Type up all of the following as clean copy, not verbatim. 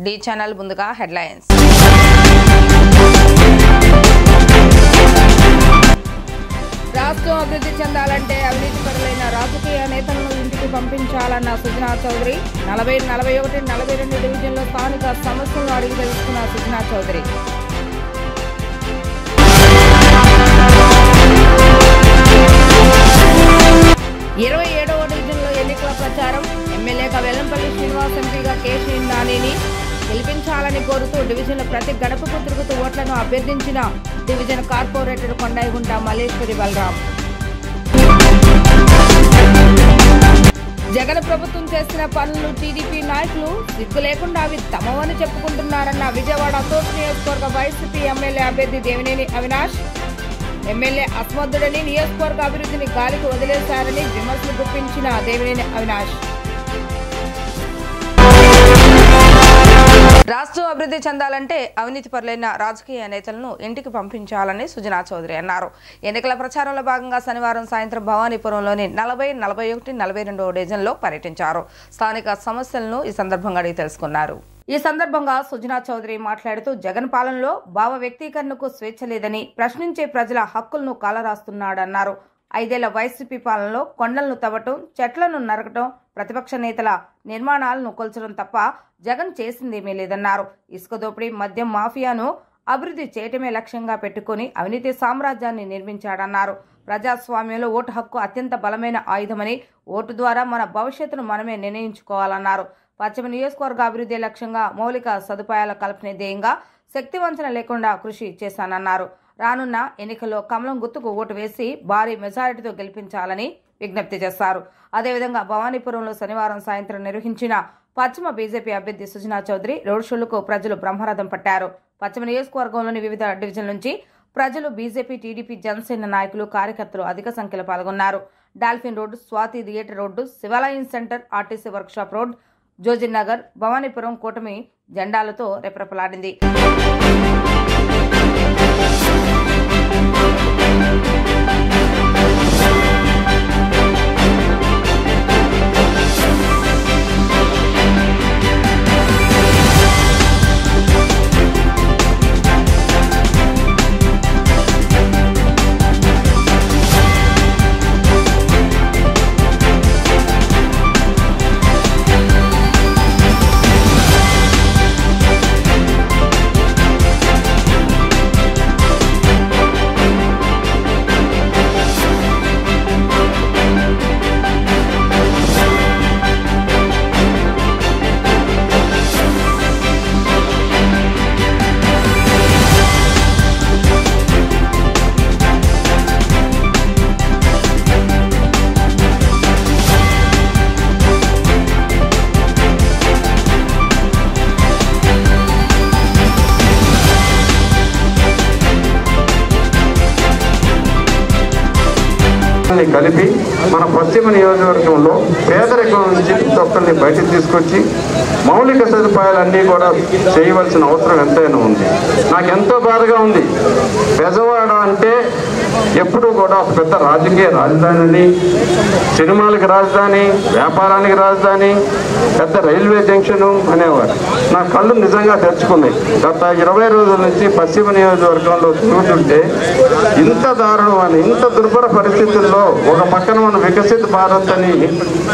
D channel ముందుగా headlines. రాష్ట్రం అభివృద్ధి చెందాలంటే అవినీతిపరులైన రాజకీయ నేతలను ఇంటికి పంపించాలన్న సుజనా చౌదరి. 40, 41, 42 డివిజన్లో స్థానిక సమస్యలను అడిగి తెలుసుకున్న సుజనా చౌదరి. ఇరవై 27వ డివిజన్లో ఎన్నికల ప్రచారం. ఎమ్మెల్యేగా వెల్లంపల్లి శ్రీనివాస్, ఎంపీగా కేశినేని నానిని గెలిపించాలని కోరుతూ డివిజన్లో ప్రతి గడపకు తిరుగుతూ ఓట్లను అభ్యర్థించిన డివిజన్ కార్పొరేటర్ కొండాయిగుంట మల్లేశ్వరి బలరాం. జగన్ ప్రభుత్వం చేసిన పనులు టీడీపీ నాయకులు సిగ్గు లేకుండా అవి తమవని చెప్పుకుంటున్నారన్న విజయవాడ తూర్పు నియోజకవర్గ వైసీపీ ఎమ్మెల్యే అభ్యర్థి దేవినేని అవినాష్. ఎమ్మెల్యే అసమర్థుడని, నియోజకవర్గ అభివృద్ధిని గాలికి వదిలేశారని విమర్శలు గుప్పించిన దేవినేని అవినాష్. రాష్ట్రం అభివృద్ధి చెందాలంటే అవినీతి పరులైన రాజకీయ నేతలను ఇంటికి పంపించాలని సుజనా చౌదరి అన్నారు. ఎన్నికల ప్రచారంలో భాగంగా శనివారం సాయంత్రం భవానీపురంలోని 40, 41, 42 డివిజన్లో పర్యటించారు. స్థానిక సమస్యలను ఈ సందర్భంగా అడిగి తెలుసుకున్నారు. ఈ సందర్భంగా సుజనా చౌదరి మాట్లాడుతూ జగన్ పాలనలో భావ వ్యక్తీకరణకు స్వేచ్ఛ లేదని, ప్రశ్నించే ప్రజల హక్కులను కాలరాస్తున్నాడన్నారు. 5 ఏళ్ల వైసీపీ పాలనలో కొండలను తవ్వటం, చెట్లను నరకటం, ప్రతిపక్ష నేతల నిర్మాణాలను కొల్చడం తప్ప జగన్ చేసిందేమీ లేదన్నారు. ఇసుక దోపిడీ, మద్యం మాఫియాను అభివృద్ధి చేయటమే లక్ష్యంగా పెట్టుకుని అవినీతి సామ్రాజ్యాన్ని నిర్మించాడన్నారు. ప్రజాస్వామ్యంలో ఓటు హక్కు అత్యంత బలమైన ఆయుధమని, ఓటు ద్వారా మన భవిష్యత్తును మనమే నిర్ణయించుకోవాలన్నారు. పశ్చిమ నియోజకవర్గ అభివృద్ధి లక్ష్యంగా మౌలిక సదుపాయాల కల్పనే ధ్యేయంగా శక్తివంచన లేకుండా కృషి చేశానన్నారు. రానున్న ఎన్నికల్లో కమలం గుర్తుకు ఓటు వేసి భారీ మెజారిటీతో గెలిపించాలని విజ్ఞప్తి చేశారు. అదేవిధంగా భవానీపురంలో శనివారం సాయంత్రం నిర్వహించిన పశ్చిమ బీజేపీ అభ్యర్థి సుజనా చౌదరి రోడ్ షోలకు ప్రజలు బ్రహ్మరథం పట్టారు. పశ్చిమ నియోజకవర్గంలోని వివిధ డివిజన్ల నుంచి ప్రజలు, బీజేపీ, టీడీపీ, జనసేన నాయకులు, కార్యకర్తలు అధిక సంఖ్యలో పాల్గొన్నారు. Dolphin road, Swathi theatre road, Sivalayam centre, RTC workshop road, Jojin Nagar, Bhavanipuram కూటమి జెండాలతో రెపరెపలాడింది. కలిపి మన పశ్చిమ నియోజకవర్గంలో పేదరికం నుంచి ఒక్కరిని బయటకు తీసుకొచ్చి మౌలిక సదుపాయాలన్నీ కూడా చేయవలసిన అవసరం ఎంతైనా ఉంది. నాకెంతో బాధగా ఉంది. బెజవాడ అంటే ఎప్పుడూ కూడా ఒక పెద్ద రాజకీయ రాజధాని, సినిమాలకు రాజధాని, వ్యాపారానికి రాజధాని, పెద్ద రైల్వే జంక్షన్ అనేవారు. నా కళ్ళు నిజంగా తెరుచుకున్నాయి. గత 20 రోజుల నుంచి పశ్చిమ నియోజకవర్గంలో చూస్తుంటే ఇంత దారుణం అని, ఇంత దుర్భర పరిస్థితుల్లో ఒక పక్కన మనం వికసిత భారత్ అని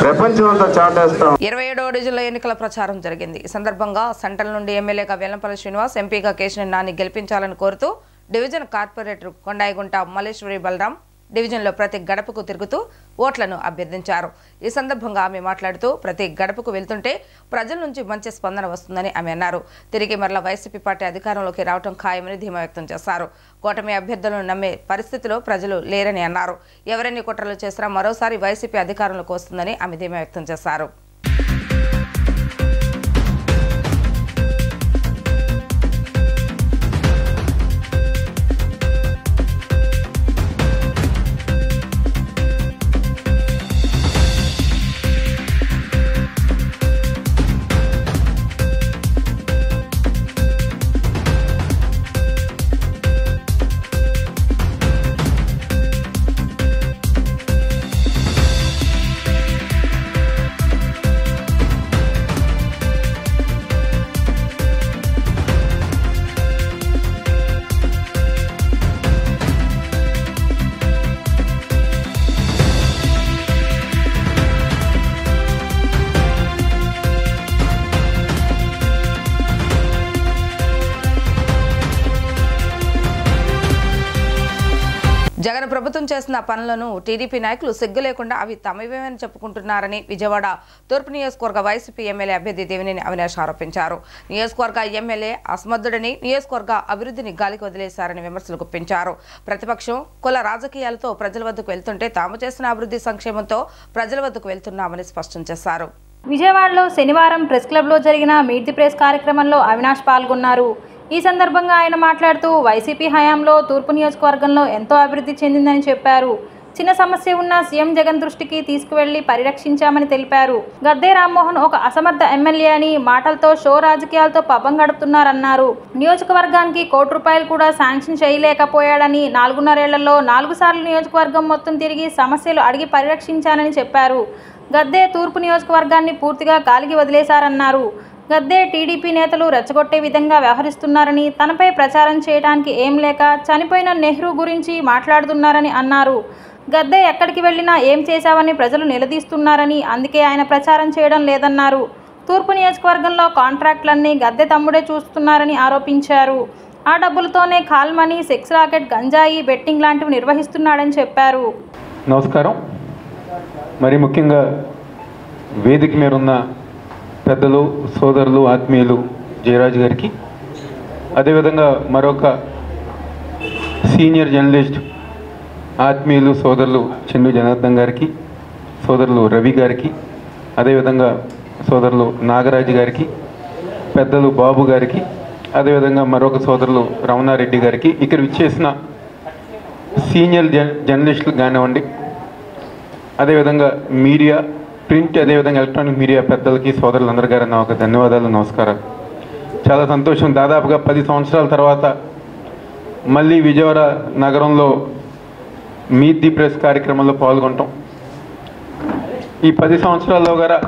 ప్రపంచం అంతా చాటేస్తాం. 27వ డివిజన్లో ఎన్నికల ప్రచారం జరిగింది. ఈ సందర్భంగా సెంట్రల్ నుండి ఎమ్మెల్యేగా వెల్లంపల్లి శ్రీనివాస్, ఎంపీగా కేశినేని నాని గెలిపించాలని కోరుతూ డివిజన్ కార్పొరేటర్ కొండాయిగుంట మల్లేశ్వరి బలరాం డివిజన్లో ప్రతి గడపకు తిరుగుతూ ఓట్లను అభ్యర్థించారు. ఈ సందర్భంగా ఆమె మాట్లాడుతూ ప్రతి గడపకు వెళ్తుంటే ప్రజల నుంచి మంచి స్పందన వస్తుందని ఆమె అన్నారు. తిరిగి మరలా వైసీపీ పార్టీ అధికారంలోకి రావడం ఖాయమని ధీమా వ్యక్తం చేశారు. కూటమి అభ్యర్థులను నమ్మే పరిస్థితిలో ప్రజలు లేరని అన్నారు. ఎవరెన్ని కుట్రలు చేసినా మరోసారి వైసీపీ అధికారంలోకి వస్తుందని ఆమె ధీమా వ్యక్తం చేశారు. జగన్ ప్రభుత్వం చేసిన పనులను టీడీపీ నాయకులు సిగ్గు లేకుండా అవి తమవేమని చెప్పుకుంటున్నారని విజయవాడ తూర్పు నియోజకవర్గ వైసీపీ ఎమ్మెల్యే అభ్యర్థి దేవినేని అవినాష్ ఆరోపించారు. నియోజకవర్గ ఎమ్మెల్యే అసమర్థుడని, నియోజకవర్గ అభివృద్ధిని గాలికి వదిలేశారని విమర్శలు గుప్పించారు. ప్రతిపక్షం కుల రాజకీయాలతో ప్రజల వద్దకు వెళ్తుంటే తాము చేసిన అభివృద్ధి సంక్షేమంతో ప్రజల వద్దకు వెళ్తున్నామని స్పష్టం చేశారు. విజయవాడలో శనివారం ప్రెస్ క్లబ్లో జరిగిన మీట్ ది ప్రెస్ కార్యక్రమంలో అవినాష్ పాల్గొన్నారు. ఈ సందర్భంగా ఆయన మాట్లాడుతూ వైసీపీ హయాంలో తూర్పు నియోజకవర్గంలో ఎంతో అభివృద్ధి చెందిందని చెప్పారు. చిన్న సమస్య ఉన్న సీఎం జగన్ దృష్టికి తీసుకువెళ్లి పరిరక్షించామని తెలిపారు. గద్దే రామ్మోహన్ ఒక అసమర్థ ఎమ్మెల్యే అని, మాటలతో షో రాజకీయాలతో పబ్బం గడుపుతున్నారన్నారు. నియోజకవర్గానికి ₹1 కూడా శాంక్షన్ చేయలేకపోయాడని, 4.5 ఏళ్లలో 4 సార్లు నియోజకవర్గం మొత్తం తిరిగి సమస్యలు అడిగి పరిరక్షించానని చెప్పారు. గద్దే తూర్పు నియోజకవర్గాన్ని పూర్తిగా గాలికి వదిలేశారన్నారు. గద్దే టీడీపీ నేతలు రెచ్చగొట్టే విధంగా వ్యవహరిస్తున్నారని, తనపై ప్రచారం చేయడానికి ఏం లేక చనిపోయిన నెహ్రూ గురించి మాట్లాడుతున్నారని అన్నారు. గద్దే ఎక్కడికి వెళ్ళినా ఏం చేశావని ప్రజలు నిలదీస్తున్నారని, అందుకే ఆయన ప్రచారం చేయడం లేదన్నారు. తూర్పు నియోజకవర్గంలో కాంట్రాక్టులన్నీ గద్దే తమ్ముడే చూస్తున్నారని ఆరోపించారు. ఆ డబ్బులతోనే కాల్ మనీ, సెక్స్ రాకెట్, గంజాయి, బెట్టింగ్ లాంటివి నిర్వహిస్తున్నాడని చెప్పారు. నమస్కారం. మరి ముఖ్యంగా వేదిక మీరున్న పెద్దలు, సోదరులు, ఆత్మీయులు జయరాజు గారికి, అదేవిధంగా మరొక సీనియర్ జర్నలిస్ట్ ఆత్మీయులు సోదరులు చెన్ను జనార్దన్ గారికి, సోదరులు రవి గారికి, అదేవిధంగా సోదరులు నాగరాజు గారికి, పెద్దలు బాబు గారికి, అదేవిధంగా మరొక సోదరులు రమణారెడ్డి గారికి, ఇక్కడ విచ్చేసిన సీనియర్ జర్నలిస్టులు కానివ్వండి, అదేవిధంగా మీడియా, ప్రింట్, అదేవిధంగా ఎలక్ట్రానిక్ మీడియా పెద్దలకి, సోదరులందరి గారు నా ఒక ధన్యవాదాలు, నమస్కారాలు. చాలా సంతోషం. దాదాపుగా 10 సంవత్సరాల తర్వాత మళ్ళీ విజయవాడ నగరంలో మీట్ ది ప్రెస్ కార్యక్రమంలో పాల్గొంటాం. ఈ 10 సంవత్సరాల్లో గారా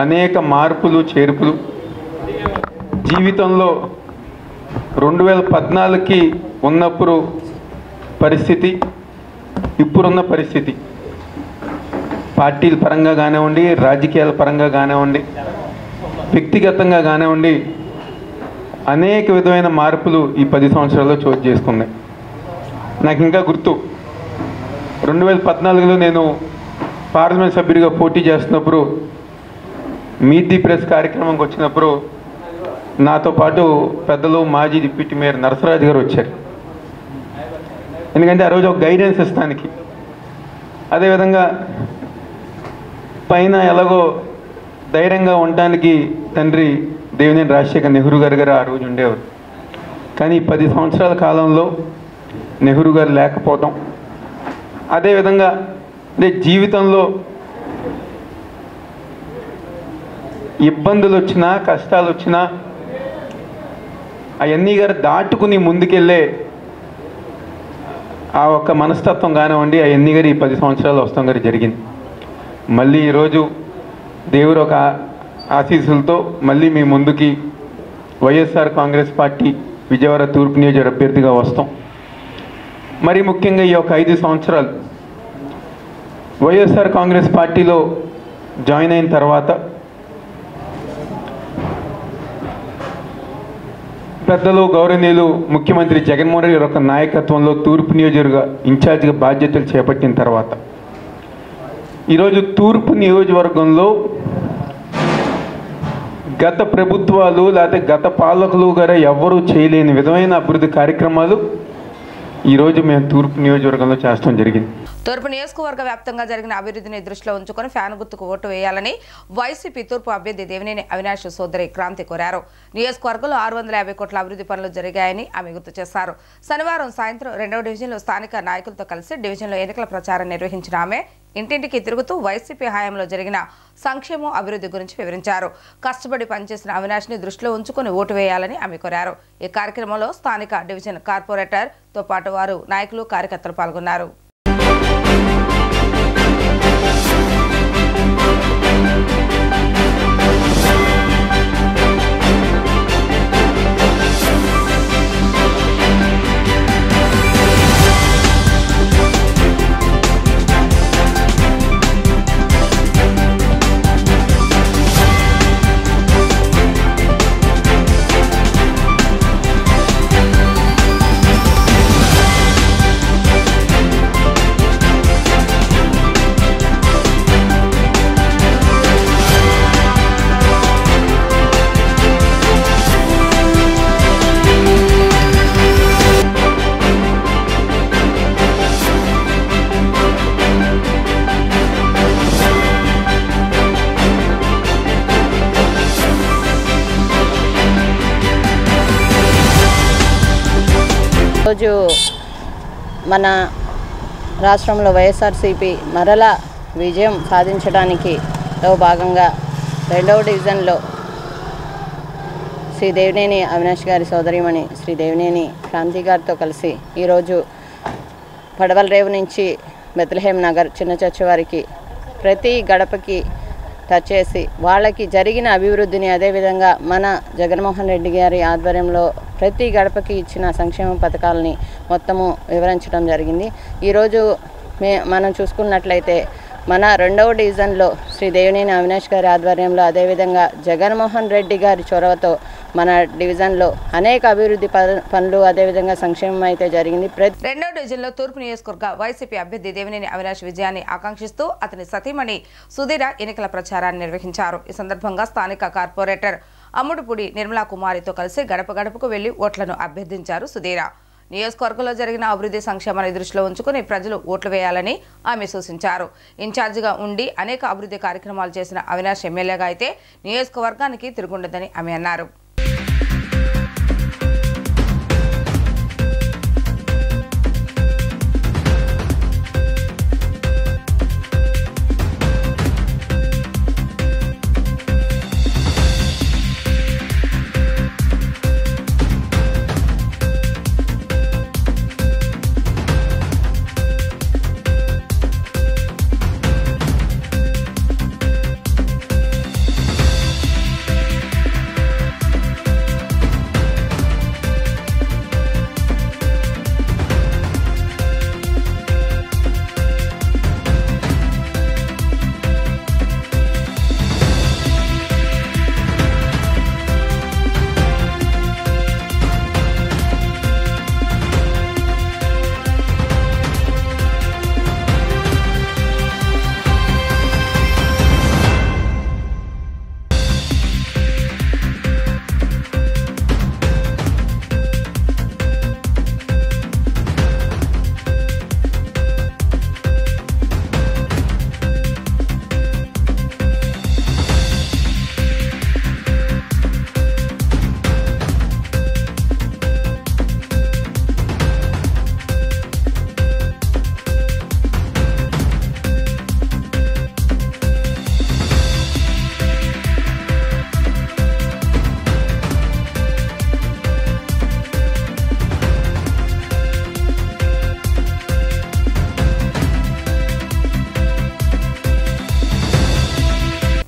అనేక మార్పులు, చేర్పులు జీవితంలో 2014కి ఉన్నప్పుడు పరిస్థితి, ఇప్పుడున్న పరిస్థితి, పార్టీల పరంగా కానివ్వండి, రాజకీయాల పరంగా కానివ్వండి, వ్యక్తిగతంగా కానివ్వండి, అనేక విధమైన మార్పులు ఈ 10 సంవత్సరాల్లో చోటు చేసుకున్నాయి. నాకు ఇంకా గుర్తు, 2014లో నేను పార్లమెంట్ సభ్యుడిగా పోటీ చేస్తున్నప్పుడు మీట్ ది ప్రెస్ కార్యక్రమంకి వచ్చినప్పుడు నాతో పాటు పెద్దలు మాజీ డిప్యూటీ మేయర్ నరసరాజు గారు వచ్చారు. ఎందుకంటే ఆ రోజు ఒక గైడెన్స్ ఇస్తానికి, అదేవిధంగా పైన ఎలాగో ధైర్యంగా ఉండటానికి తండ్రి దేవినేని రాజశేఖర్ నెహ్రూ గారు ఆ రోజు ఉండేవారు. కానీ 10 సంవత్సరాల కాలంలో నెహ్రూ గారు లేకపోవటం, అదేవిధంగా జీవితంలో ఇబ్బందులు వచ్చినా, కష్టాలు వచ్చినా అవన్నీ గారు దాటుకుని ముందుకెళ్ళే ఆ ఒక్క మనస్తత్వం కానివ్వండి, అవన్నీ గారు ఈ 10 సంవత్సరాలు వస్తాం గారు జరిగింది. మళ్ళీ ఈరోజు దేవుడు ఒక ఆశీస్సులతో మళ్ళీ మీ ముందుకి వైఎస్ఆర్ కాంగ్రెస్ పార్టీ విజయవాడ తూర్పు నియోజకవర్గ అభ్యర్థిగా వస్తాం. మరి ముఖ్యంగా ఈ ఒక 5 సంవత్సరాలు వైఎస్ఆర్ కాంగ్రెస్ పార్టీలో జాయిన్ అయిన తర్వాత పెద్దలు, గౌరవనీయులు ముఖ్యమంత్రి జగన్మోహన్ రెడ్డి యొక్క నాయకత్వంలో తూర్పు నియోజకవర్గ ఇన్ఛార్జిగా బాధ్యతలు చేపట్టిన తర్వాత ఈరోజు తూర్పు నియోజకవర్గంలో గత ప్రభుత్వాలు లేకపోతే గత పాలకులు గారు ఎవ్వరూ చేయలేని విధమైన అభివృద్ధి కార్యక్రమాలు ఈరోజు మేము తూర్పు నియోజకవర్గంలో చేస్తాం జరిగింది. తూర్పు నియోజకవర్గ వ్యాప్తంగా జరిగిన అభివృద్ధిని దృష్టిలో ఉంచుకొని ఫ్యాన్ గుర్తుకు ఓటు వేయాలని వైసీపీ తూర్పు అభ్యర్థి దేవినేని అవినాష్ సోదరి క్రాంతి కోరారు. నియోజకవర్గంలో 650 కోట్ల అభివృద్ధి పనులు జరిగాయని ఆమె గుర్తు చేశారు. శనివారం సాయంత్రం 2వ డివిజన్లో స్థానిక నాయకులతో కలిసి డివిజన్లో ఎన్నికల ప్రచారం నిర్వహించిన ఆమె ఇంటింటికి తిరుగుతూ వైసీపీ హయాంలో జరిగిన సంక్షేమం, అభివృద్ధి గురించి వివరించారు. కష్టపడి పనిచేసిన అవినాష్ని దృష్టిలో ఉంచుకొని ఓటు వేయాలని ఆమె కోరారు. ఈ కార్యక్రమంలో స్థానిక డివిజన్ కార్పొరేటర్తో పాటు వారు నాయకులు, కార్యకర్తలు పాల్గొన్నారు. ఈరోజు మన రాష్ట్రంలో వైఎస్ఆర్సీపీ మరలా విజయం సాధించడానికి భాగంగా 2వ డివిజన్లో శ్రీ దేవినేని అవినాష్ గారి సోదరిమణి శ్రీ దేవినేని క్రాంతి గారితో కలిసి ఈరోజు పడవల రేవు నుంచి బెత్లెహేం నగర్ చిన్న చర్చి వారికి ప్రతి గడపకి టచ్ చేసి వాళ్ళకి జరిగిన అభివృద్ధిని, అదేవిధంగా మన జగన్మోహన్ రెడ్డి గారి ఆధ్వర్యంలో ప్రతి గడపకి ఇచ్చిన సంక్షేమ పథకాలని మొత్తము వివరించడం జరిగింది. ఈరోజు మనం చూసుకున్నట్లయితే మన 2వ డివిజన్లో శ్రీ దేవినేని అవినాష్ గారి ఆధ్వర్యంలో, అదేవిధంగా జగన్మోహన్ రెడ్డి గారి చొరవతో మన డివిజన్లో అనేక అభివృద్ధి పనులు, అదేవిధంగా సంక్షేమం అయితే జరిగింది. 2వ డివిజన్లో తూర్పు నియోజకవర్గ వైసీపీ అభ్యర్థి దేవినేని అవినాష్ విజయాన్ని ఆకాంక్షిస్తూ అతని సతీమణి సుధీర ఎన్నికల ప్రచారాన్ని నిర్వహించారు. ఈ సందర్భంగా స్థానిక కార్పొరేటర్ అమ్ముడుపూడి నిర్మలా కుమారితో కలిసి గడప గడపకు వెళ్లి ఓట్లను అభ్యర్థించారు సుధీర. నియోజకవర్గంలో జరిగిన అభివృద్ధి సంక్షేమాన్ని దృష్టిలో ఉంచుకుని ప్రజలు ఓట్లు వేయాలని ఆమె సూచించారు. ఇన్ఛార్జిగా ఉండి అనేక అభివృద్ధి కార్యక్రమాలు చేసిన అవినాష్ ఎమ్మెల్యేగా అయితే నియోజకవర్గానికి తిరుగుండదని ఆమె అన్నారు.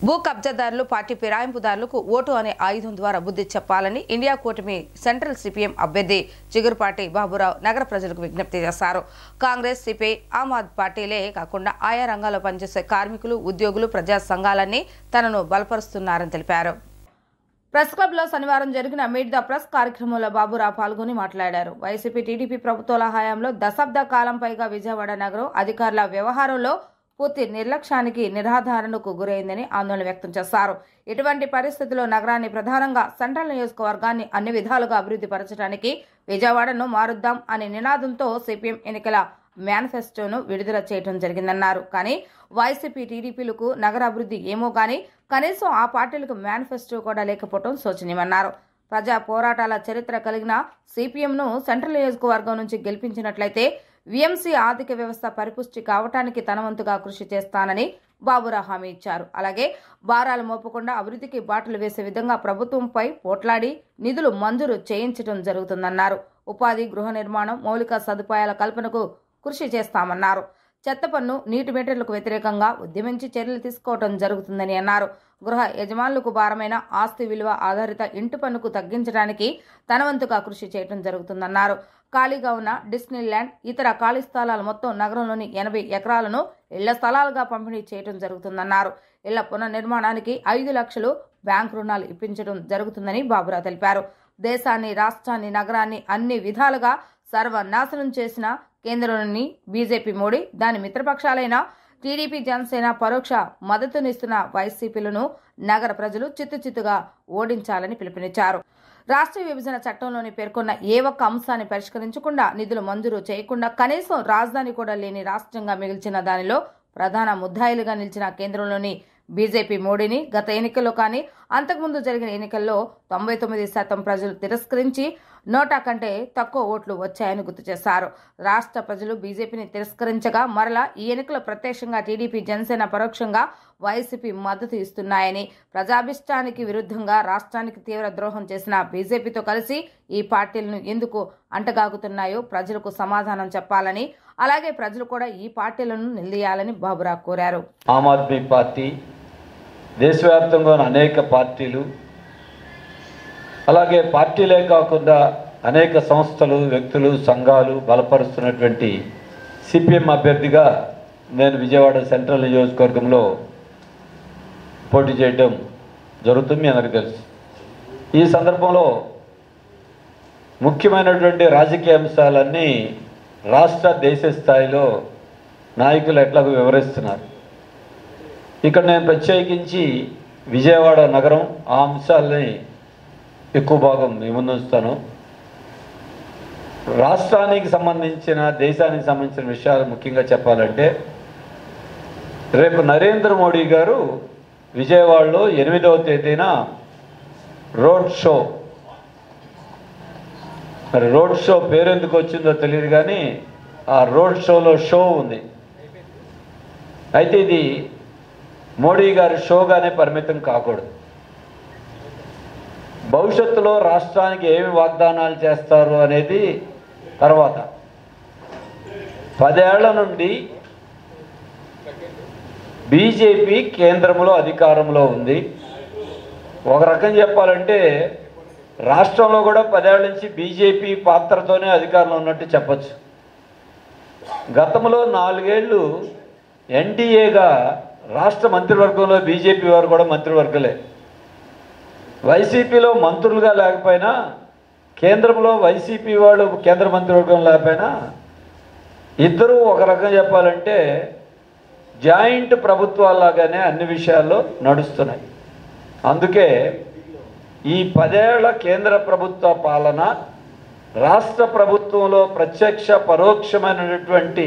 భూ కబ్జాదారులు, పార్టీ ఫిరాయింపుదారులకు ఓటు అనే ఆయుధం ద్వారా బుద్ధి చెప్పాలని ఇండియా కూటమి సెంట్రల్ సిపిఎం అభ్యర్థి చిగురుపాటి బాబురావు నగర ప్రజలకు విజ్ఞప్తి చేశారు. కాంగ్రెస్, సిపిఐ, ఆమ్ ఆద్మీ పార్టీలే కాకుండా ఆయా రంగాల్లో పనిచేసే కార్మికులు, ఉద్యోగులు, ప్రజా సంఘాలన్నీ తనను బలపరుస్తున్నారని తెలిపారు. ప్రెస్ క్లబ్లో శనివారం జరిగిన మీట్ ద ప్రెస్ కార్యక్రమంలో బాబురావు పాల్గొని మాట్లాడారు. వైసీపీ, టీడీపీ ప్రభుత్వాల హయాంలో దశాబ్ద కాలం పైగా విజయవాడ నగరం అధికారుల వ్యవహారంలో పూర్తి నిర్లక్ష్యానికి, నిరాధారణకు గురైందని ఆందోళన వ్యక్తం చేశారు. ఇటువంటి పరిస్థితుల్లో నగరాన్ని, ప్రధానంగా సెంట్రల్ నియోజకవర్గాన్ని అన్ని విధాలుగా అభివృద్ధి పరచడానికి విజయవాడను మారుద్దాం అనే నినాదంతో సిపిఎం ఎన్నికల మేనిఫెస్టోను విడుదల చేయడం జరిగిందన్నారు. కానీ వైసీపీ, టీడీపీలకు నగర అభివృద్ధి ఏమో కానీ కనీసం ఆ పార్టీలకు మేనిఫెస్టో కూడా లేకపోవడం శోచనీయమన్నారు. ప్రజా పోరాటాల చరిత్ర కలిగిన సిపిఎంను సెంట్రల్ నియోజకవర్గం నుంచి గెలిపించినట్లయితే విఎంసీ ఆర్థిక వ్యవస్థ పరిపుష్టి కావటానికి తన వంతుగా కృషి చేస్తానని బాబురావు హామీ ఇచ్చారు. అలాగే భారాలు మోపకుండా అభివృద్ధికి బాటలు వేసే విధంగా ప్రభుత్వంపై పోట్లాడి నిధులు మంజూరు చేయించడం జరుగుతుందన్నారు. ఉపాధి, గృహ నిర్మాణం, మౌలిక సదుపాయాల కల్పనకు కృషి చేస్తామన్నారు. చెత్త పన్ను, నీటి మీటర్లకు వ్యతిరేకంగా ఉద్యమించి చర్యలు తీసుకోవడం జరుగుతుందని అన్నారు. గృహ యజమానులకు భారమైన ఆస్తి విలువ ఆధారిత ఇంటి పన్నుకు తగ్గించడానికి తన వంతుగా కృషి చేయడం జరుగుతుందన్నారు. ఖాళీగా ఉన్న డిస్నీ ల్యాండ్, ఇతర ఖాళీ స్థలాలు మొత్తం నగరంలోని 80 ఎకరాలను ఇళ్ల స్థలాలుగా పంపిణీ చేయడం జరుగుతుందన్నారు. ఇళ్ల పునర్నిర్మాణానికి 5 లక్షలు బ్యాంకు రుణాలు ఇప్పించడం జరుగుతుందని బాబురావు తెలిపారు. దేశాన్ని, రాష్ట్రాన్ని, నగరాన్ని అన్ని విధాలుగా సర్వనాశనం చేసిన కేంద్రంలోని బీజేపీ మోడీ, దాని మిత్రపక్షాలైన టీడీపీ, జనసేన పరోక్ష మద్దతునిస్తున్న వైసీపీలను నగర ప్రజలు చిత్తుచిత్తుగా ఓడించాలని పిలుపునిచ్చారు. రాష్ట్ర విభజన చట్టంలోని పేర్కొన్న ఏ ఒక్క అంశాన్ని పరిష్కరించకుండా, నిధులు మంజూరు చేయకుండా, కనీసం రాజధాని కూడా లేని రాష్ట్రంగా మిగిల్చిన దానిలో ప్రధాన ముద్దాయిలుగా నిలిచిన కేంద్రంలోని బీజేపీ మోడీని గత ఎన్నికల్లో కానీ అంతకుముందు జరిగిన ఎన్నికల్లో 99% ప్రజలు తిరస్కరించి నోటా కంటే తక్కువ ఓట్లు వచ్చాయని గుర్తు చేశారు. రాష్ట్ర ప్రజలు బీజేపీని తిరస్కరించగా మరలా ఈ ఎన్నికల్లో ప్రత్యక్షంగా టీడీపీ, జనసేన పరోక్షంగా వైసీపీ మద్దతు ఇస్తున్నాయని, ప్రజాభిష్టానికి విరుద్ధంగా రాష్ట్రానికి తీవ్ర ద్రోహం చేసిన బీజేపీతో కలిసి ఈ పార్టీలను ఎందుకు అంటగాగుతున్నాయో ప్రజలకు సమాధానం చెప్పాలని, అలాగే ప్రజలు కూడా ఈ పార్టీలను నిలదీయాలని బాబురావు కోరారు. ఆమ్ ఆద్మీ పార్టీ, దేశవ్యాప్తంగా అనేక పార్టీలు, అలాగే పార్టీలే కాకుండా అనేక సంస్థలు, వ్యక్తులు, సంఘాలు బలపరుస్తున్నటువంటి సిపిఎం అభ్యర్థిగా నేను విజయవాడ సెంట్రల్ నియోజకవర్గంలో పోటీ చేయడం జరుగుతుంది. మీ అందరికీ తెలుసు. ఈ సందర్భంలో ముఖ్యమైనటువంటి రాజకీయ అంశాలన్నీ రాష్ట్ర, దేశ స్థాయిలో నాయకులు ఎట్లాగో వివరిస్తున్నారు. ఇక్కడ నేను ప్రత్యేకించి విజయవాడ నగరం ఆ అంశాలని ఎక్కువ భాగం మీ ముందు ఉంచుతాను. రాష్ట్రానికి సంబంధించిన, దేశానికి సంబంధించిన విషయాలు ముఖ్యంగా చెప్పాలంటే, రేపు నరేంద్ర మోడీ గారు విజయవాడలో 8వ తేదీన రోడ్ షో, మరి రోడ్ షో పేరు ఎందుకు వచ్చిందో తెలియదు కానీ ఆ రోడ్ షోలో షో ఉంది. అయితే ఇది మోడీ గారి షోగానే పరిమితం కాకూడదు. భవిష్యత్తులో రాష్ట్రానికి ఏమి వాగ్దానాలు చేస్తారు అనేది తర్వాత. 10 ఏళ్ల నుండి బీజేపీ కేంద్రంలో అధికారంలో ఉంది. ఒక రకం చెప్పాలంటే రాష్ట్రంలో కూడా 10 ఏళ్ల నుంచి బీజేపీ పాత్రతోనే అధికారంలో ఉన్నట్టు చెప్పచ్చు. గతంలో 4 ఏళ్ళు ఎన్డీఏగా రాష్ట్ర మంత్రివర్గంలో బీజేపీ వారు కూడా మంత్రివర్గలే. వైసీపీలో మంత్రులుగా లేకపోయినా, కేంద్రంలో వైసీపీ వాళ్ళు కేంద్ర మంత్రివర్గం లేకపోయినా, ఇద్దరూ ఒక రకం చెప్పాలంటే జాయింట్ ప్రభుత్వాల్లాగానే అన్ని విషయాల్లో నడుస్తున్నాయి. అందుకే ఈ 10 ఏళ్ల కేంద్ర ప్రభుత్వ పాలన, రాష్ట్ర ప్రభుత్వంలో ప్రత్యక్ష పరోక్షమైనటువంటి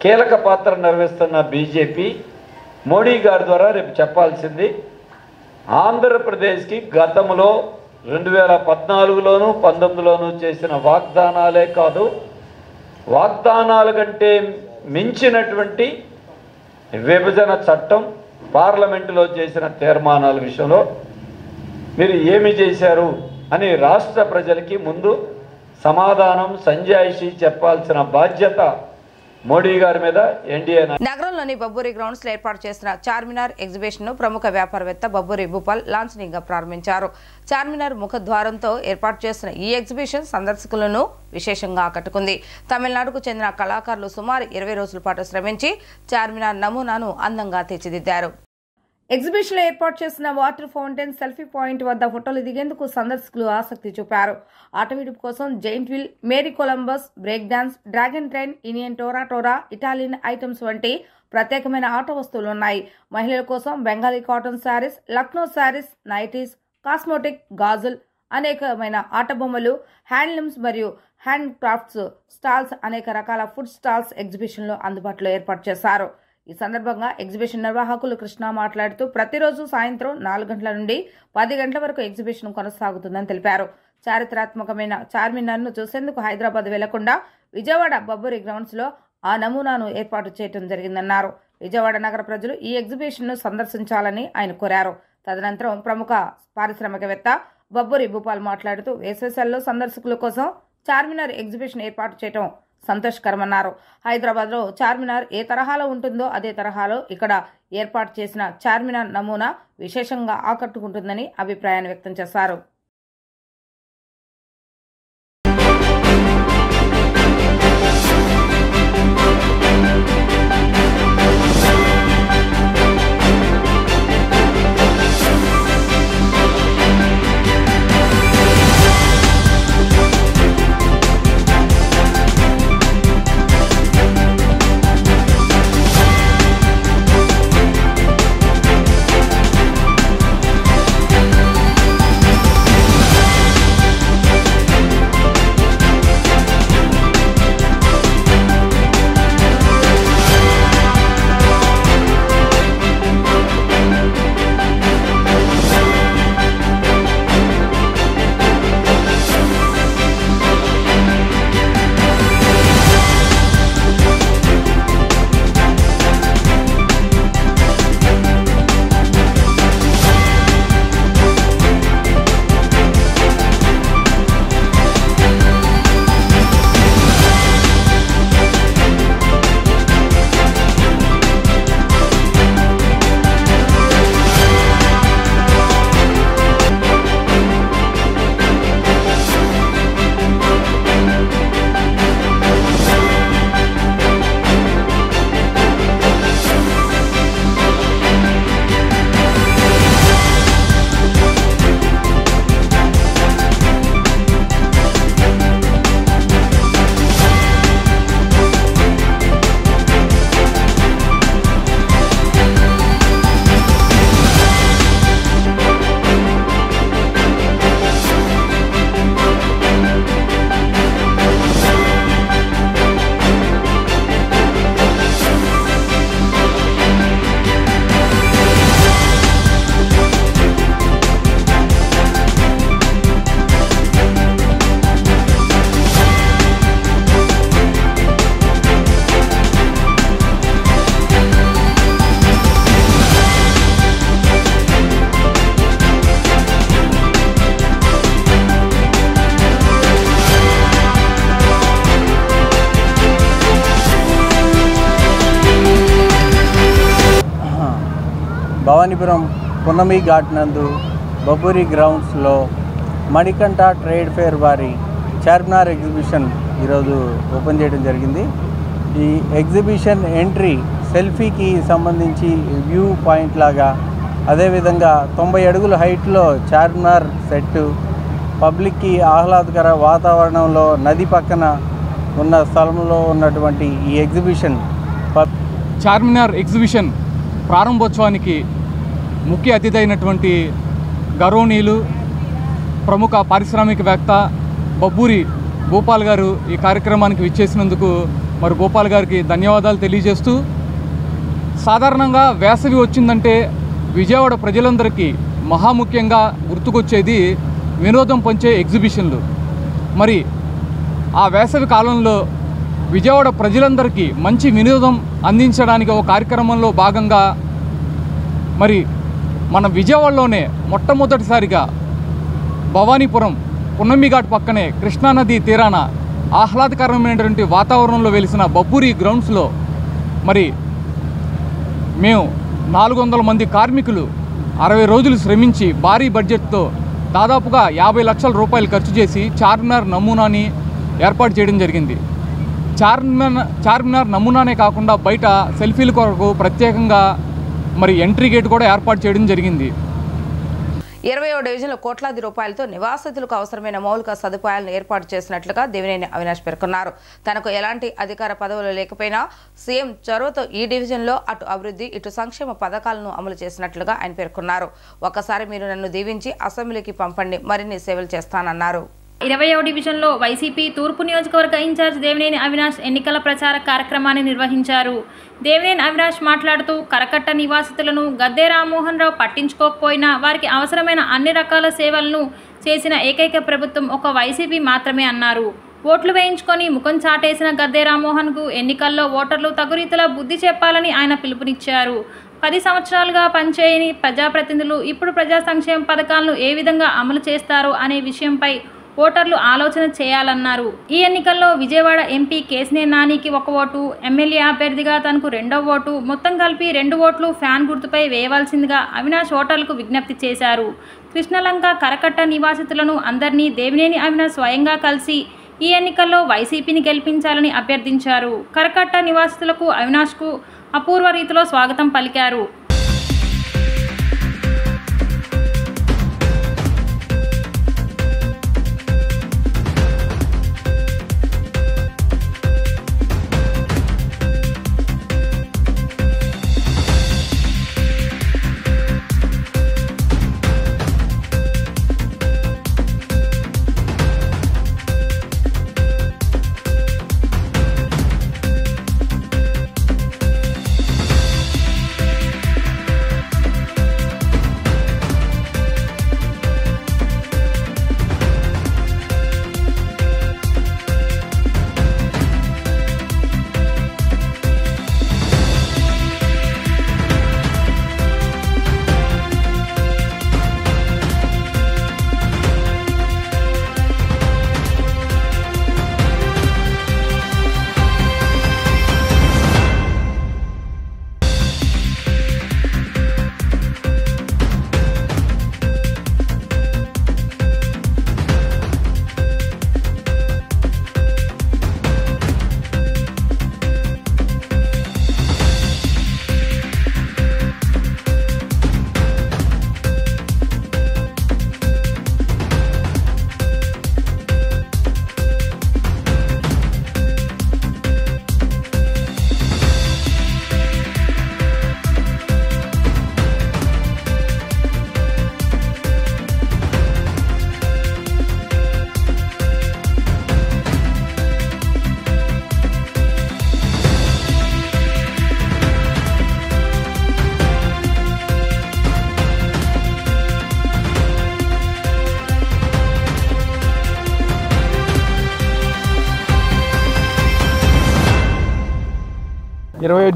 కీలక పాత్ర నిర్వహిస్తున్న బీజేపీ మోడీ గారి ద్వారా రేపు చెప్పాల్సింది, ఆంధ్రప్రదేశ్కి గతంలో 2014లోను 19లోనూ చేసిన వాగ్దానాలే కాదు, వాగ్దానాల కంటే మించినటువంటి విభజన చట్టం, పార్లమెంటులో చేసిన తీర్మానాల విషయంలో మీరు ఏమి చేశారు అని రాష్ట్ర ప్రజలకి ముందు సమాధానం, సంజాయిషీ చెప్పాల్సిన బాధ్యత మోడీ గారి మీద ఎన్డీఏ. నగరంలోని బబ్బూరి గ్రౌండ్స్ లో ఏర్పాటు చేసిన చార్మినార్ ఎగ్జిబిషన్ ను ప్రముఖ వ్యాపారవేత్త బబ్బూరి భూపాల్ లాంఛనింగ్ గా ప్రారంభించారు. చార్మినార్ ముఖద్వారంతో ఏర్పాటు చేసిన ఈ ఎగ్జిబిషన్ సందర్శకులను విశేషంగా ఆకట్టుకుంది. తమిళనాడుకు చెందిన కళాకారులు సుమారు 20 రోజుల పాటు శ్రమించి చార్మినార్ నమూనాను అందంగా తీర్చిదిద్దారు. ఎగ్జిబిషన్ లో ఏర్పాటు చేసిన వాటర్ ఫౌంటైన్, సెల్ఫీ పాయింట్ వద్ద ఫోటోలు దిగేందుకు సందర్శకులు ఆసక్తి చూపారు. ఆట విడుపు కోసం giant wheel, merry Columbus, break dance, dragon train, Indian టోరా, ఇటాలియన్ ఐటమ్స్ వంటి ప్రత్యేకమైన ఆట వస్తువులు ఉన్నాయి. మహిళల కోసం Bengali cotton sarees, Lucknow sarees, nighties, cosmetic, గాజుల్, అనేకమైన ఆట బొమ్మలు, హ్యాండ్లూమ్స్ మరియు హ్యాండ్ క్రాఫ్ట్స్ స్టాల్స్, అనేక రకాల ఫుడ్ స్టాల్స్ ఎగ్జిబిషన్ లో అందుబాటులో ఏర్పాటు చేశారు. ఈ సందర్భంగా ఎగ్జిబిషన్ నిర్వాహకులు కృష్ణ మాట్లాడుతూ ప్రతిరోజు సాయంత్రం 4 గంటల నుండి 10 గంటల వరకు ఎగ్జిబిషన్ కొనసాగుతుందని తెలిపారు. చారిత్రాత్మకమైన చార్మినార్ను చూసేందుకు హైదరాబాద్ వెళ్లకుండా విజయవాడ బబ్బూరి గ్రౌండ్స్ లో ఆ నమూనాను ఏర్పాటు చేయడం జరిగిందన్నారు. విజయవాడ నగర ప్రజలు ఈ ఎగ్జిబిషన్ ను సందర్శించాలని ఆయన కోరారు. తదనంతరం ప్రముఖ పారిశ్రామికవేత్త బబ్బూరి భూపాల్ మాట్లాడుతూ వేసవిలో సందర్శకుల కోసం చార్మినార్ ఎగ్జిబిషన్ ఏర్పాటు చేయడం సంతోషకరమన్నారు. హైదరాబాద్ లో చార్మినార్ ఏ తరహాలో ఉంటుందో అదే తరహాలో ఇక్కడ ఏర్పాటు చేసిన చార్మినార్ నమూనా విశేషంగా ఆకట్టుకుంటుందని అభిప్రాయాన్ని వ్యక్తం చేశారు. భవానీపురం పున్నమి ఘాట్ నందు బబూరి గ్రౌండ్స్లో మణికంఠ ట్రేడ్ ఫేర్ వారి చార్మినార్ ఎగ్జిబిషన్ ఈరోజు ఓపెన్ చేయడం జరిగింది. ఈ ఎగ్జిబిషన్ ఎంట్రీ సెల్ఫీకి సంబంధించి వ్యూ పాయింట్ లాగా, అదేవిధంగా 90 అడుగుల హైట్లో చార్మినార్ సెట్, పబ్లిక్కి ఆహ్లాదకర వాతావరణంలో నది పక్కన ఉన్న స్థలంలో ఉన్నటువంటి ఈ ఎగ్జిబిషన్ చార్మినార్ ఎగ్జిబిషన్ ప్రారంభోత్సవానికి ముఖ్య అతిథి అయినటువంటి గౌరవనీయులు ప్రముఖ పారిశ్రామికవేత్త బబ్బూరి గోపాల్ గారు ఈ కార్యక్రమానికి విచ్చేసినందుకు మరి గోపాల్ గారికి ధన్యవాదాలు తెలియజేస్తూ, సాధారణంగా వేసవి వచ్చిందంటే విజయవాడ ప్రజలందరికీ మహాముఖ్యంగా గుర్తుకొచ్చేది వినోదం పంచే ఎగ్జిబిషన్లు. మరి ఆ వేసవి కాలంలో విజయవాడ ప్రజలందరికీ మంచి వినోదం అందించడానికి ఒక కార్యక్రమంలో భాగంగా మరి మన విజయవాడలోనే మొట్టమొదటిసారిగా భవానీపురం పున్నమి ఘాట్ పక్కనే కృష్ణానది తీరాన ఆహ్లాదకరమైనటువంటి వాతావరణంలో వెలిసిన బబ్బూరి గ్రౌండ్స్లో మరి మేము 400 మంది కార్మికులు 60 రోజులు శ్రమించి భారీ బడ్జెట్తో దాదాపుగా 50 లక్షల రూపాయలు ఖర్చు చేసి చార్మినార్ నమూనాని ఏర్పాటు చేయడం జరిగింది. చార్మినార్ నమూనానే కాకుండా బయట సెల్ఫీల కొరకు ప్రత్యేకంగా మరి ఎంట్రీ గేట్ కూడా ఏర్పాటు చేయడం జరిగింది. 20వ డివిజన్లో కోట్లాది రూపాయలతో నివాసితులకు అవసరమైన మౌలిక సదుపాయాలను ఏర్పాటు చేసినట్లుగా దేవినేని అవినాష్ పేర్కొన్నారు. తనకు ఎలాంటి అధికార పదవులు లేకపోయినా సీఎం చొరవతో ఈ డివిజన్లో అటు అభివృద్ధి ఇటు సంక్షేమ పథకాలను అమలు చేసినట్లుగా ఆయన పేర్కొన్నారు. ఒక్కసారి మీరు నన్ను దీవించి అసెంబ్లీకి పంపండి, మరిన్ని సేవలు చేస్తానన్నారు. 20వ డివిజన్లో వైసీపీ తూర్పు నియోజకవర్గ ఇన్ఛార్జ్ దేవినేని అవినాష్ ఎన్నికల ప్రచార కార్యక్రమాన్ని నిర్వహించారు. దేవినేని అవినాష్ మాట్లాడుతూ కరకట్ట నివాసితులను గద్దె రామ్మోహన్ రావు పట్టించుకోకపోయినా వారికి అవసరమైన అన్ని రకాల సేవలను చేసిన ఏకైక ప్రభుత్వం ఒక వైసీపీ మాత్రమే అన్నారు. ఓట్లు వేయించుకొని ముఖం చాటేసిన గద్దె రామ్మోహన్కు ఎన్నికల్లో ఓటర్లు తగురీతలా బుద్ధి చెప్పాలని ఆయన పిలుపునిచ్చారు. 10 సంవత్సరాలుగా పనిచేయని ప్రజాప్రతినిధులు ఇప్పుడు ప్రజా సంక్షేమ పథకాలను ఏ విధంగా అమలు చేస్తారో అనే విషయంపై ఓటర్లు ఆలోచన చేయాలన్నారు. ఈ ఎన్నికల్లో విజయవాడ ఎంపీ కేసినేని నానికి 1 ఓటు, ఎమ్మెల్యే అభ్యర్థిగా తనకు 2వ ఓటు, మొత్తం కలిపి 2 ఓట్లు ఫ్యాన్ గుర్తుపై వేయవలసిందిగా అవినాష్ ఓటర్లకు విజ్ఞప్తి చేశారు. కృష్ణలంక కరకట్ట నివాసితులను అందరినీ దేవినేని అవినాష్ స్వయంగా కలిసి ఈ ఎన్నికల్లో వైసీపీని గెలిపించాలని అభ్యర్థించారు. కరకట్ట నివాసితులకు అవినాష్కు అపూర్వ రీతిలో స్వాగతం పలికారు.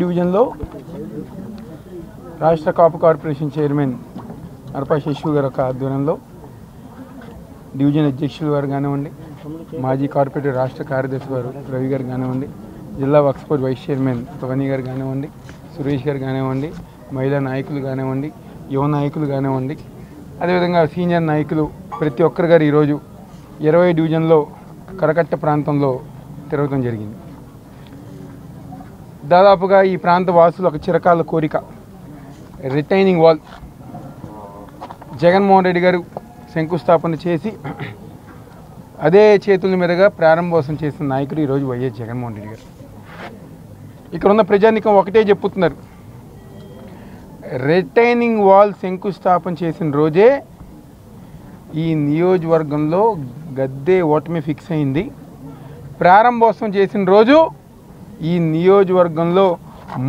డివిజన్లో రాష్ట్ర కాపు కార్పొరేషన్ చైర్మన్ అర్పా శశివు గారి ఆధ్వర్యంలో డివిజన్ అధ్యక్షులు వారు కానివ్వండి, మాజీ కార్పొరేటర్ రాష్ట్ర కార్యదర్శి వారు రవి గారు కానివ్వండి, జిల్లా వక్ఫ్ బోర్డ్ వైస్ చైర్మన్ పవని గారు కానివ్వండి, సురేష్ గారు కానివ్వండి, మహిళా నాయకులు కానివ్వండి, యువ నాయకులు కానివ్వండి, అదేవిధంగా సీనియర్ నాయకులు ప్రతి ఒక్కరు గారు ఈరోజు 20 డివిజన్లో కరకట్ట ప్రాంతంలో తిరగడం జరిగింది. దాదాపుగా ఈ ప్రాంత వాసులు ఒక చిరకాల కోరిక రిటైనింగ్ వాల్ జగన్మోహన్ రెడ్డి గారు శంకుస్థాపన చేసి అదే చేతుల మీదుగా ప్రారంభోత్సవం చేసిన నాయకుడు ఈరోజు వైఎస్ జగన్మోహన్ రెడ్డి గారు. ఇక్కడ ఉన్న ప్రజానికం ఒకటే చెప్పుతున్నారు, రిటైనింగ్ వాల్ శంకుస్థాపన చేసిన రోజే ఈ నియోజకవర్గంలో గద్దె ఓటమి ఫిక్స్ అయింది. ప్రారంభోత్సవం చేసిన రోజు ఈ నియోజకవర్గంలో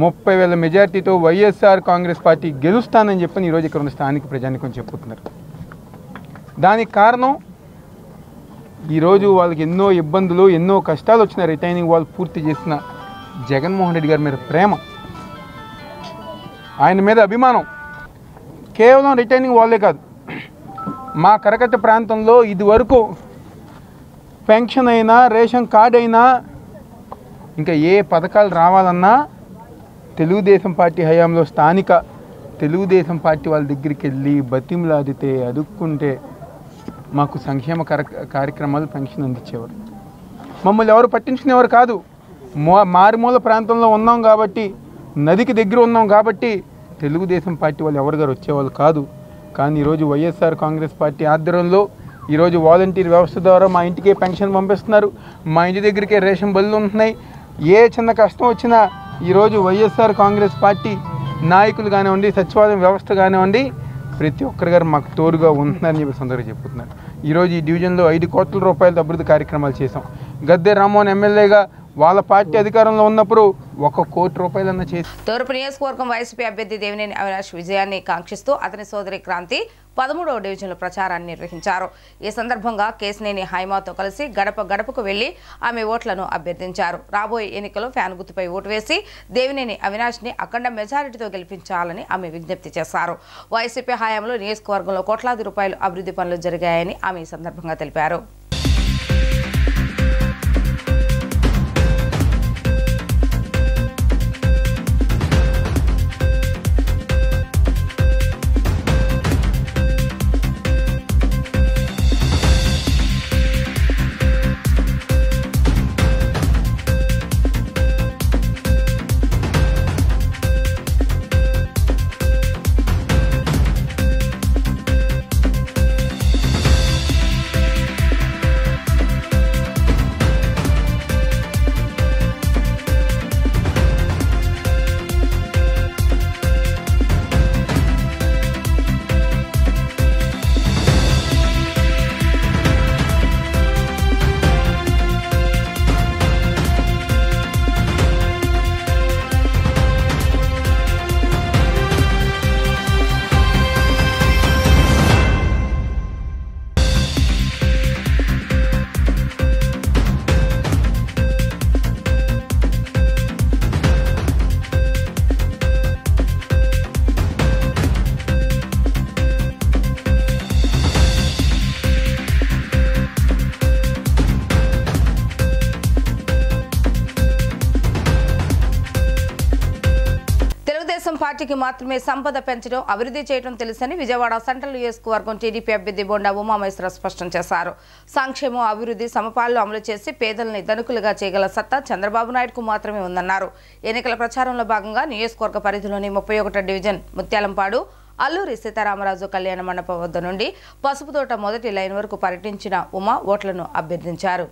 30,000 మెజార్టీతో వైఎస్ఆర్ కాంగ్రెస్ పార్టీ గెలుస్తానని చెప్పని ఈరోజు ఇక్కడ ఉన్న స్థానిక ప్రజానికం చెప్పుతున్నారు. దానికి కారణం ఈరోజు వాళ్ళకి ఎన్నో ఇబ్బందులు, ఎన్నో కష్టాలు వచ్చిన రిటైనింగ్ వాల్ పూర్తి చేసిన జగన్మోహన్ రెడ్డి గారి మీద ప్రేమ, ఆయన మీద అభిమానం. కేవలం రిటైనింగ్ వాల్లే కాదు, మా కరకట్ట ప్రాంతంలో ఇదివరకు పెన్షన్ అయినా, రేషన్ కార్డ్ అయినా, ఇంకా ఏ పథకాలు రావాలన్నా తెలుగుదేశం పార్టీ హయాంలో స్థానిక తెలుగుదేశం పార్టీ వాళ్ళ దగ్గరికి వెళ్ళి బతిమలాడితే, అడుక్కుంటే మాకు సంక్షేమ కార్యక్రమాలు పెన్షన్ అందించేవారు. మమ్మల్ని ఎవరు పట్టించుకునేవారు కాదు. మారుమూల ప్రాంతంలో ఉన్నాం కాబట్టి, నదికి దగ్గర ఉన్నాం కాబట్టి తెలుగుదేశం పార్టీ వాళ్ళు ఎవరు గారు వచ్చేవాళ్ళు కాదు. కానీ ఈరోజు వైఎస్ఆర్ కాంగ్రెస్ పార్టీ ఆధ్వర్యంలో ఈరోజు వాలంటీర్ వ్యవస్థ ద్వారా మా ఇంటికే పెన్షన్ పంపిస్తున్నారు, మా ఇంటి దగ్గరికే రేషన్ బళ్ళు ఉంటున్నాయి. ఏ చిన్న కష్టం వచ్చినా ఈరోజు వైఎస్ఆర్ కాంగ్రెస్ పార్టీ నాయకులు కానివ్వండి, సచివాలయం వ్యవస్థ కానివ్వండి, ప్రతి ఒక్కరి గారు మాకు తోడుగా ఉంటున్నారని చెప్పి సందర్భంగా చెప్పుతున్నారు. ఈరోజు ఈ డివిజన్లో 5 కోట్ల రూపాయలతో అభివృద్ధి కార్యక్రమాలు చేశాం. గద్దె రామ్మోహన్ ఎమ్మెల్యేగా వాళ్ళ పార్టీ అధికారంలో ఉన్నప్పుడు 1 కోటి రూపాయలన్న చేసి. తూర్పు నియోజకవర్గం వైసీపీ అభ్యర్థి దేవినేని అవినాష్ విజయాన్ని కాంక్షిస్తూ అతని సోదరి క్రాంతి 13వ డివిజన్లో ప్రచారాన్ని నిర్వహించారు. ఈ సందర్భంగా కేశినేని హైమాతో కలిసి గడప గడపకు వెళ్లి ఆమె ఓట్లను అభ్యర్థించారు. రాబోయే ఎన్నికల్లో ఫ్యాన్ గుర్తుపై ఓటు వేసి దేవినేని అవినాష్ని అఖండ మెజారిటీతో గెలిపించాలని ఆమె విజ్ఞప్తి చేశారు. వైసీపీ హయాంలో నియోజకవర్గంలో కోట్లాది రూపాయలు అభివృద్ధి పనులు జరిగాయని ఆమె ఈ సందర్భంగా తెలిపారు. పార్టీకి మాత్రమే సంపద పెంచడం, అభివృద్ధి చేయడం తెలుసని విజయవాడ సెంట్రల్ నియోజకవర్గం టీడీపీ అభ్యర్థి బొండా ఉమామహేశ్వర స్పష్టం చేశారు. సంక్షేమం, అభివృద్ధి సమపాల్లో అమలు చేసి పేదల్ని ధనికులుగా చేయగల సత్తా చంద్రబాబు నాయుడుకు మాత్రమే ఉందన్నారు. ఎన్నికల ప్రచారంలో భాగంగా నియోజకవర్గ పరిధిలోని 31వ డివిజన్ ముత్యాలంపాడు అల్లూరి సీతారామరాజు కళ్యాణ మండపం వద్ద నుండి పసుపుతోట మొదటి లైన్ వరకు పర్యటించిన ఉమా ఓట్లను అభ్యర్థించారు.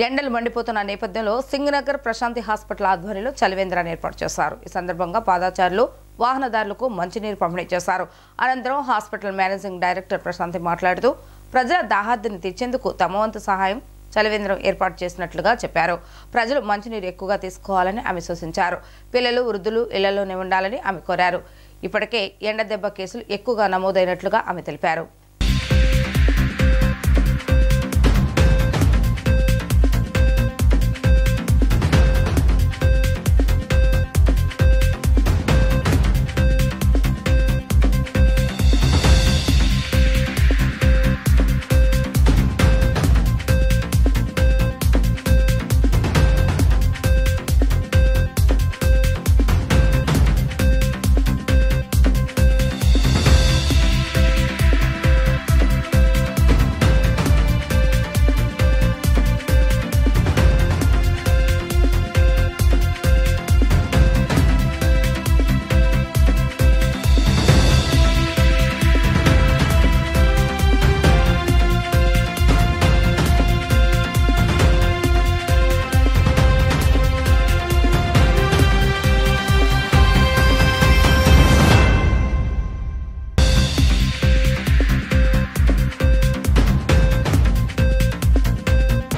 ఎండలు మండిపోతున్న నేపథ్యంలో సింగనగర్ ప్రశాంతి హాస్పిటల్ ఆధ్వర్యంలో చలివేంద్రాన్ని ఏర్పాటు చేశారు. ఈ సందర్భంగా పాదచారులు వాహనదారులకు మంచినీరు పంపిణీ చేశారు. అనంతరం హాస్పిటల్ మేనేజింగ్ డైరెక్టర్ ప్రశాంతి మాట్లాడుతూ ప్రజల దాహార్తిని తీర్చేందుకు తమ వంతు సహాయం చలివేంద్రం ఏర్పాటు చేసినట్లుగా చెప్పారు. ప్రజలు మంచినీరు ఎక్కువగా తీసుకోవాలని ఆమె సూచించారు. పిల్లలు వృద్ధులు ఇళ్లలోనే ఉండాలని ఆమె కోరారు. ఇప్పటికే ఎండ దెబ్బ కేసులు ఎక్కువగా నమోదైనట్లుగా ఆమె తెలిపారు.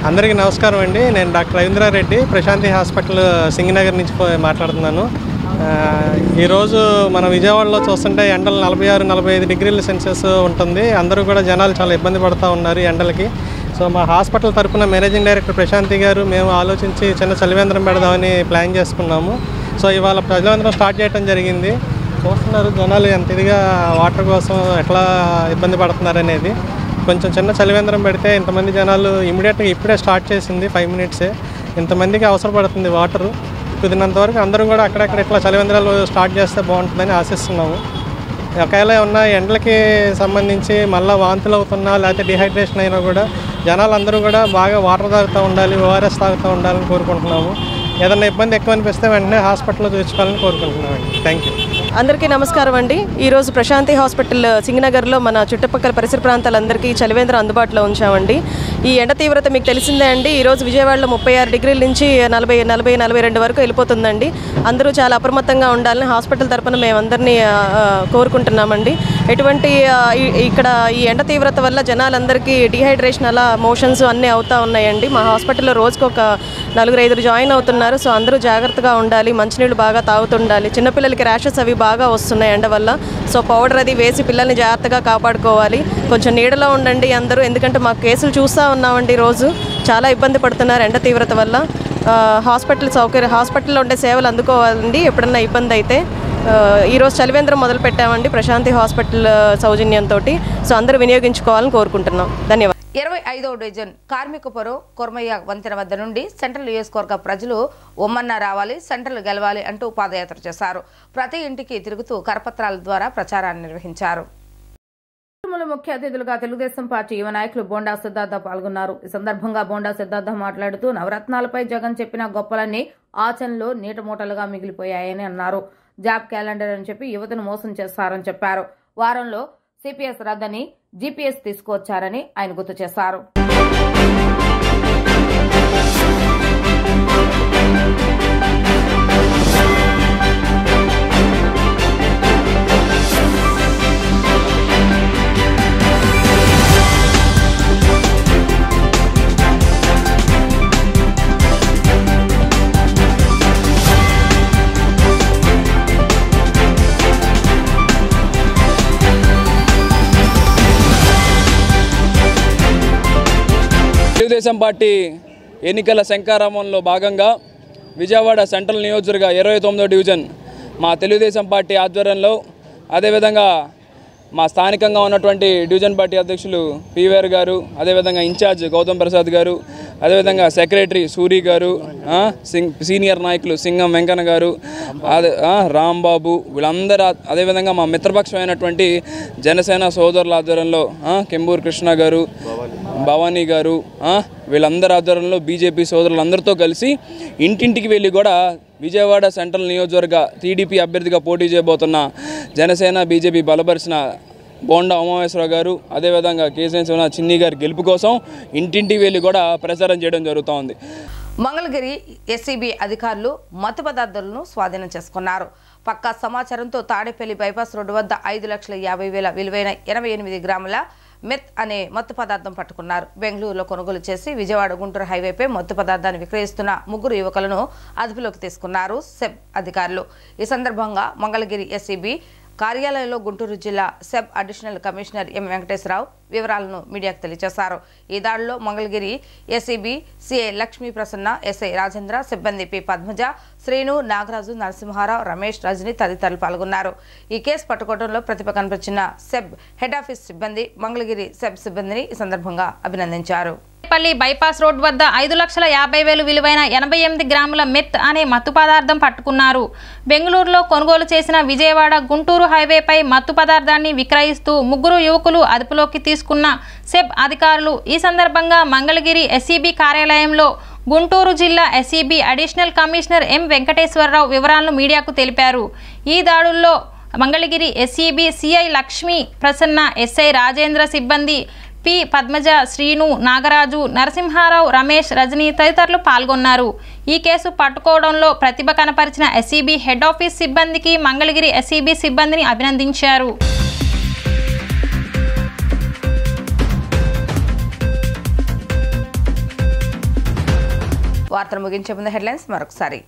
అందరికీ నమస్కారం అండి. నేను డాక్టర్ రవీంద్రారెడ్డి, ప్రశాంతి హాస్పిటల్ సింగనగర్ నుంచి మాట్లాడుతున్నాను. ఈరోజు మన విజయవాడలో చూస్తుంటే ఎండలు 46-45 డిగ్రీల సెల్సియస్ ఉంటుంది. అందరూ కూడా జనాలు చాలా ఇబ్బంది పడుతూ ఉన్నారు ఎండలకి. సో మా హాస్పిటల్ తరఫున మేనేజింగ్ డైరెక్టర్ ప్రశాంతి గారు మేము ఆలోచించి చిన్న చలివేంద్రం పెడదామని ప్లాన్ చేసుకున్నాము. సో ఇవాళ చలివేంద్రం స్టార్ట్ చేయడం జరిగింది. చూస్తున్నారు జనాలు ఎంత ఇదిగా వాటర్ కోసం ఎట్లా ఇబ్బంది పడుతున్నారు అనేది. కొంచెం చిన్న చలివేంద్రం పెడితే ఇంతమంది జనాలు ఇమీడియట్గా ఇప్పుడే స్టార్ట్ చేసింది 5 మినిట్సే. ఇంతమందికి అవసరపడుతుంది వాటరు. కుదిరినంత వరకు అందరూ కూడా అక్కడక్కడ ఇట్లా చలివేంద్రాలు స్టార్ట్ చేస్తే బాగుంటుందని ఆశిస్తున్నాము. ఒకవేళ ఉన్న ఎండలకి సంబంధించి మళ్ళీ వాంతులు అవుతున్నా లేకపోతే డిహైడ్రేషన్ అయినా కూడా జనాలు అందరూ కూడా బాగా వాటర్ తాగుతూ ఉండాలి, ఓఆర్ఎస్ తాగుతూ ఉండాలని కోరుకుంటున్నాము. ఏదైనా ఇబ్బంది ఎక్కువ అనిపిస్తే వెంటనే హాస్పిటల్లో చూసుకోవాలని కోరుకుంటున్నామండి. Thank you. అందరికీ నమస్కారం అండి. ఈరోజు ప్రశాంతి హాస్పిటల్ సింగనగర్లో మన చుట్టుపక్కల పరిసర ప్రాంతాలందరికీ చలివేంద్రం అందుబాటులో ఉంచామండి. ఈ ఎండ తీవ్రత మీకు తెలిసిందే అండి. ఈరోజు విజయవాడలో 36 డిగ్రీల నుంచి 40-42 వరకు వెళ్ళిపోతుందండి. అందరూ చాలా అప్రమత్తంగా ఉండాలని హాస్పిటల్ తరపున మేమందరినీ కోరుకుంటున్నామండి. ఎటువంటి ఇక్కడ ఈ ఎండ తీవ్రత వల్ల జనాలందరికీ డిహైడ్రేషన్ అలా మోషన్స్ అన్నీ అవుతూ ఉన్నాయండి. మా హాస్పిటల్లో రోజుకు ఒక 4-5 జాయిన్ అవుతున్నారు. సో అందరూ జాగ్రత్తగా ఉండాలి, మంచినీళ్ళు బాగా తాగుతుండాలి. చిన్నపిల్లలకి ర్యాషెస్ అవి బాగా వస్తున్నాయి ఎండ వల్ల. సో పౌడర్ అది వేసి పిల్లల్ని జాగ్రత్తగా కాపాడుకోవాలి. కొంచెం నీడలో ఉండండి అందరూ, ఎందుకంటే మాకు కేసులు చూస్తూ ఉన్నామండి. రోజు చాలా ఇబ్బంది పడుతున్నారు ఎండ తీవ్రత వల్ల. హాస్పిటల్లో ఉండే సేవలు అందుకోవాలండి ఎప్పుడన్నా ఇబ్బంది అయితే. ఈరోజు చలివేంద్రం మొదలు పెట్టామండి ప్రశాంతి హాస్పిటల్ సౌజన్యంతో. సో అందరూ వినియోగించుకోవాలని కోరుకుంటున్నాం. ధన్యవాదాలు. 25వ డివిజన్ కార్మికపురం కొర్మయ్య వంతెన వద్ద నుండి సెంట్రల్ నియోజకవర్గ ప్రజలు ఒమ్మన్న రావాలి, సెంట్రల్ గెలవాలి అంటూ పాదయాత్ర చేశారు. ప్రతి ఇంటికి తిరుగుతూ కరపత్రాల ద్వారా ప్రచారాన్ని నిర్వహించారు. ముఖ్య అతిథులుగా తెలుగుదేశం పార్టీ యువ నాయకులు బోండా సిద్ధార్థ పాల్గొన్నారు. ఈ సందర్భంగా బోండా సిద్ధార్థ మాట్లాడుతూ నవరత్నాలపై జగన్ చెప్పిన గొప్పలన్నీ ఆచరణలో నీటమూటలుగా మిగిలిపోయాయని అన్నారు. జాబ్ క్యాలెండర్ అని చెప్పి యువతను మోసం చేస్తారని చెప్పారు. వారంలో సిపిఎస్ రద్దని జీపీఎస్ తీసుకువచ్చారని ఆయన గుర్తు చేశారు. తెలుగుదేశం పార్టీ ఎన్నికల శంఖారామంలో భాగంగా విజయవాడ సెంట్రల్ నియోజకవర్గ 29వ డివిజన్ మా తెలుగుదేశం పార్టీ ఆధ్వర్యంలో, అదేవిధంగా మా స్థానికంగా ఉన్నటువంటి డివిజన్ పార్టీ అధ్యక్షులు పివిఆర్ గారు, అదేవిధంగా ఇన్ఛార్జ్ గౌతమ్ ప్రసాద్ గారు, అదేవిధంగా సెక్రటరీ సూరి గారు, సీనియర్ నాయకులు సింగం వెంకన్న గారు, రాంబాబు, వీళ్ళందరూ, అదేవిధంగా మా మిత్రపక్షమైనటువంటి జనసేన సోదరుల ఆధ్వర్యంలో కెంబూరు కృష్ణ గారు, భవానీ గారు, వీళ్ళందరి ఆధ్వర్యంలో బీజేపీ సోదరులందరితో కలిసి ఇంటింటికి వెళ్ళి కూడా విజయవాడ సెంట్రల్ నియోజకవర్గ టీడీపీ అభ్యర్థిగా పోటీ చేయబోతున్న జనసేన బీజేపీ బలపరిచిన బోండా ఉమామేశ్వరరావు గారు, అదేవిధంగా కేసీఎన్ ఉన్న చిన్ని గారి గెలుపు కోసం ఇంటింటికి వెళ్ళి కూడా ప్రచారం చేయడం జరుగుతూ ఉంది. మంగళగిరి ఎస్సీబీ అధికారులు మత్తు పదార్థాలను స్వాధీనం చేసుకున్నారు. పక్కా సమాచారంతో తాడేపల్లి బైపాస్ రోడ్డు వద్ద 5,50,000 విలువైన 88 గ్రాముల మెత్ అనే మత్తు పదార్థం పట్టుకున్నారు. బెంగళూరులో కొనుగోలు చేసి విజయవాడ గుంటూరు హైవేపై మత్తు పదార్థాన్ని విక్రయిస్తున్న 3 యువకులను అదుపులోకి తీసుకున్నారు సెబ్ అధికారులు. ఈ సందర్భంగా మంగళగిరి ఎస్సీబీ కార్యాలయంలో గుంటూరు జిల్లా SEB additional commissioner M Venkateswararao వివరాలను మీడియాకు తెలియజేశారు. ఈ దాడిలో Mangalagiri SCB CI Lakshmi Prasanna, SI Rajendra, సిబ్బంది పి పద్మజ, శ్రీను, నాగరాజు, నరసింహారావు, రమేష్, రజని తదితరులు పాల్గొన్నారు. ఈ కేసు పట్టుకోవడంలో ప్రతిభ కనిపించిన సెబ్ హెడ్ ఆఫీస్ సిబ్బంది మంగళగిరి సెబ్ సిబ్బందిని ఈ సందర్భంగా అభినందించారు. పల్లి బైపాస్ రోడ్ వద్ద 5,50,000 విలువైన 88 గ్రాముల మెత్ అనే మత్తు పదార్థం పట్టుకున్నారు. బెంగళూరులో కొనుగోలు చేసిన విజయవాడ గుంటూరు హైవేపై మత్తు పదార్థాన్ని విక్రయిస్తూ 3 యువకులు అదుపులోకి తీసుకున్న సెబ్ అధికారులు ఈ సందర్భంగా మంగళగిరి ఎస్సీబీ కార్యాలయంలో గుంటూరు జిల్లా SCB additional commissioner M Venkateswararao వివరాలను మీడియాకు తెలిపారు. ఈ దాడుల్లో Mangalagiri SCB CI Lakshmi Prasanna, SI Rajendra, సిబ్బంది పి పద్మజ, శ్రీను, నాగరాజు, నరసింహారావు, రమేష్, రజని తదితరులు పాల్గొన్నారు. ఈ కేసు పట్టుకోవడంలో ప్రతిభ కనపరిచిన ఎస్సీబీ హెడ్ ఆఫీస్ సిబ్బందికి మంగళగిరి ఎస్సీబీ సిబ్బందిని అభినందించారు. వార్తలు ముగించే ముందు హెడ్లైన్స్ మరొకసారి.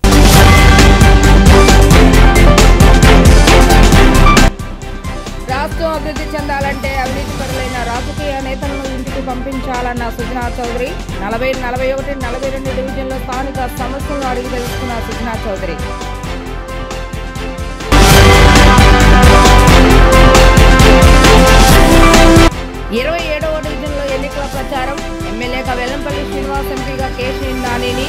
రాష్ట్రం అభివృద్ధి చెందాలంటే అవినీతి పరులైన రాజకీయ నేతలను ఇంటికి పంపించాలన్న సుజనా చౌదరి. 40, 41, 42 డివిజన్లో స్థానిక సమస్యలను అడిగి తెలుసుకున్న సుజనా చౌదరి. ఇరవై 27వ డివిజన్లో ఎన్నికల ప్రచారం. ఎమ్మెల్యేగా వెల్లంపల్లి శ్రీనివాస్, ఎంపీగా కేశీ నానిని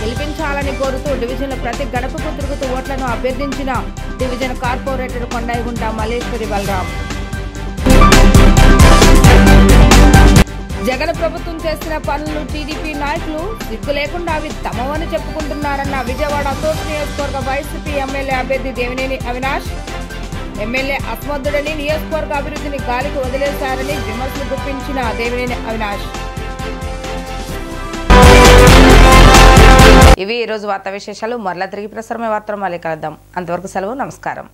గెలిపించాలని కోరుతూ డివిజన్లో ప్రతి గడపకు తిరుగుతూ ఓట్లను అభ్యర్థించిన డివిజన్ కార్పొరేటర్ కొండాయిగుంట మల్లేశ్వరి బలరాం. జగన్ ప్రభుత్వం చేసిన పనులు టీడీపీ నాయకులు సిగ్గు లేకుండా అవి తమవని చెప్పుకుంటున్నారన్న విజయవాడ తూర్పు నియోజకవర్గ వైసీపీ ఎమ్మెల్యే అభ్యర్థి దేవినేని అవినాష్. ఎమ్మెల్యే అస్మద్దుడని నియోజకవర్గ అభివృద్ధిని గాలికి వదిలేశారని విమర్శలు గుప్పించిన దేవినేని అవినాష్. ఇవి ఈరోజు వార్తా విశేషాలు. మరలా తిరిగి ప్రసారమే వార్తలు మళ్ళీ కలుద్దాం. అంతవరకు సెలవు. నమస్కారం.